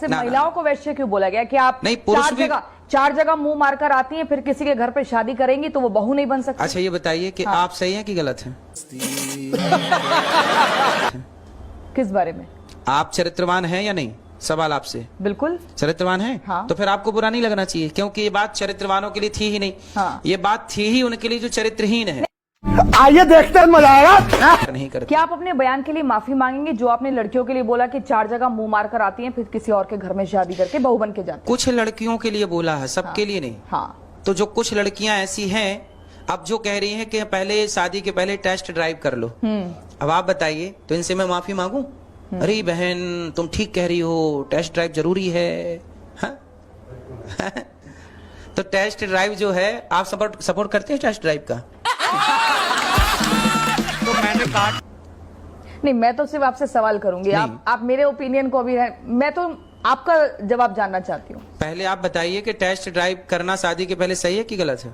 महिलाओं को वैश्य क्यों बोला गया कि आप नहीं, पुरुष भी चार जगह मुंह मारकर आती हैं, फिर किसी के घर पे शादी करेंगी तो वो बहू नहीं बन सकती। अच्छा ये बताइए कि आप सही हैं कि गलत हैं? किस बारे में? आप चरित्रवान हैं या नहीं? सवाल आपसे। बिल्कुल चरित्रवान है। हाँ। तो फिर आपको बुरा नहीं लगना चाहिए, क्योंकि ये बात चरित्रवानों के लिए थी ही नहीं। हाँ। ये बात थी ही उनके लिए जो चरित्रहीन है। आइए देखते हैं, मजा आएगा। नहीं करते। क्या आप अपने बयान के लिए माफी मांगेंगे जो आपने लड़कियों के लिए बोला कि चार जगह मुंह मारकर आती हैं, फिर किसी और के घर में शादी करके बहू बन के जाती हैं? कुछ लड़कियों के लिए बोला है, सबके लिए नहीं। हाँ। तो जो कुछ लड़कियां ऐसी हैं अब जो कह रही हैं कि पहले शादी के पहले टेस्ट ड्राइव कर लो, अब आप बताइए, तो इनसे मैं माफी मांगू? अरे बहन तुम ठीक कह रही हो, टेस्ट ड्राइव जरूरी है। हाँ? तो टेस्ट ड्राइव जो है, आप सपोर्ट करते हैं टेस्ट ड्राइव का? तो मैंने कहा नहीं, मैं तो सिर्फ आपसे सवाल करूंगी। आप मेरे ओपिनियन को अभी मैं तो आपका जवाब जानना चाहती हूँ। पहले आप बताइए कि टेस्ट ड्राइव करना शादी के पहले सही है कि गलत है?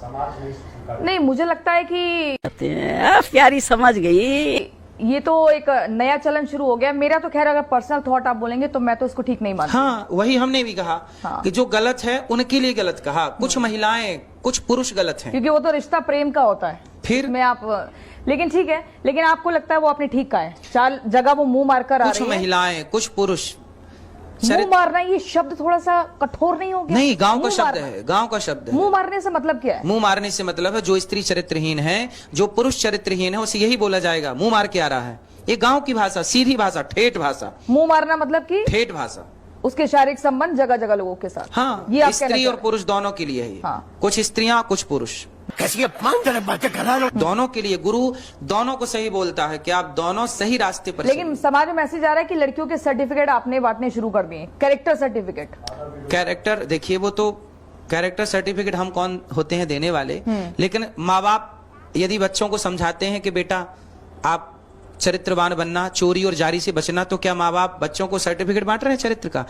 नहीं, मुझे लगता है कि प्यारी समझ गई। ये तो एक नया चलन शुरू हो गया। मेरा तो खैर अगर पर्सनल थॉट आप बोलेंगे तो मैं तो इसको ठीक नहीं मानती। हाँ, वही हमने भी कहा। हाँ। कि जो गलत है उनके लिए गलत कहा। कुछ महिलाएं, कुछ पुरुष गलत हैं, क्योंकि वो तो रिश्ता प्रेम का होता है। फिर मैं आप लेकिन ठीक है, लेकिन आपको लगता है वो आपने ठीक कहा है, चार जगह वो मुंह मारकर आ कुछ रही है। महिलाएं, कुछ पुरुष। मुंह मारना ये शब्द थोड़ा सा कठोर नहीं हो गया? नहीं, गांव का मुंह शब्द मारना। है, गांव का शब्द है। मुंह मारने से मतलब क्या है? मुंह मारने से मतलब है जो स्त्री चरित्रहीन है, जो पुरुष चरित्रहीन है, उसे यही बोला जाएगा, मुंह मार के आ रहा है। ये गांव की भाषा, सीधी भाषा, ठेठ भाषा। मुंह मारना मतलब कि ठेठ भाषा, उसके शारीरिक संबंध जगह जगह लोगों के साथ। हाँ, ये आप स्त्री कहना और चाह रहे पुरुष दोनों के लिए है ये। हाँ। कुछ स्त्रियां, कुछ पुरुष, कैसी अपमानजनक बातें कर रहा है। दोनों के लिए। गुरु दोनों को सही बोलता है कि आप दोनों सही रास्ते पर हैं। लेकिन समाज में मैसेज आ रहा है कि लड़कियों के सर्टिफिकेट आपने बांटने शुरू कर दिए, कैरेक्टर सर्टिफिकेट। कैरेक्टर देखिए, वो तो कैरेक्टर सर्टिफिकेट हम कौन होते हैं देने वाले, लेकिन माँ बाप यदि बच्चों को समझाते हैं कि बेटा आप चरित्रवान बनना, चोरी और जारी से बचना, तो क्या माँ बाप बच्चों को सर्टिफिकेट बांट रहे हैं चरित्र का?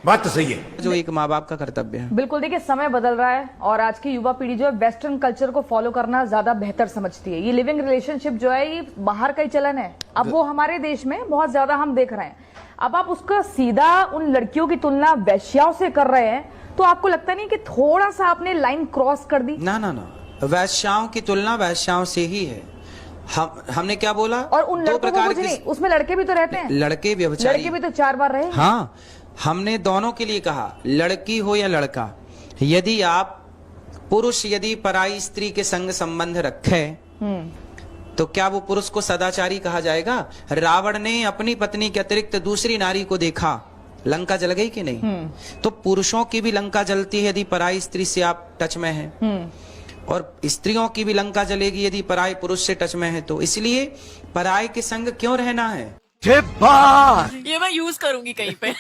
बात तो सही है, जो एक माँ बाप का कर्तव्य है। बिल्कुल। देखिए, समय बदल रहा है और आज की युवा पीढ़ी जो है वेस्टर्न कल्चर को फॉलो करना ज्यादा बेहतर समझती है। ये लिविंग रिलेशनशिप जो है ये बाहर का ही चलन है, अब वो हमारे देश में बहुत ज्यादा हम देख रहे हैं। अब आप उसका सीधा उन लड़कियों की तुलना वैश्याओं से कर रहे हैं, तो आपको लगता नहीं कि थोड़ा सा आपने लाइन क्रॉस कर दी? ना ना ना, वैश्याओं की तुलना वैश्याओं से ही है। हमने क्या बोला? और उन दो लड़कों को प्रकार कुछ की, नहीं, उसमें लड़के भी तो रहते हैं। लड़के व्यभिचारी, लड़के भी तो 4 बार रहे। हाँ, हमने दोनों के लिए कहा, लड़की हो या लड़का, यदि आप पुरुष यदि पराई स्त्री के संग संबंध रखे तो क्या वो पुरुष को सदाचारी कहा जाएगा? रावण ने अपनी पत्नी के अतिरिक्त दूसरी नारी को देखा, लंका जल गई कि नहीं? तो पुरुषों की भी लंका जलती है यदि पराई स्त्री से आप टच में हैं, और स्त्रियों की भी लंका जलेगी यदि पराई पुरुष से टच में है। तो इसलिए पराई के संग क्यों रहना है? ये मैं यूज करूंगी कहीं पे।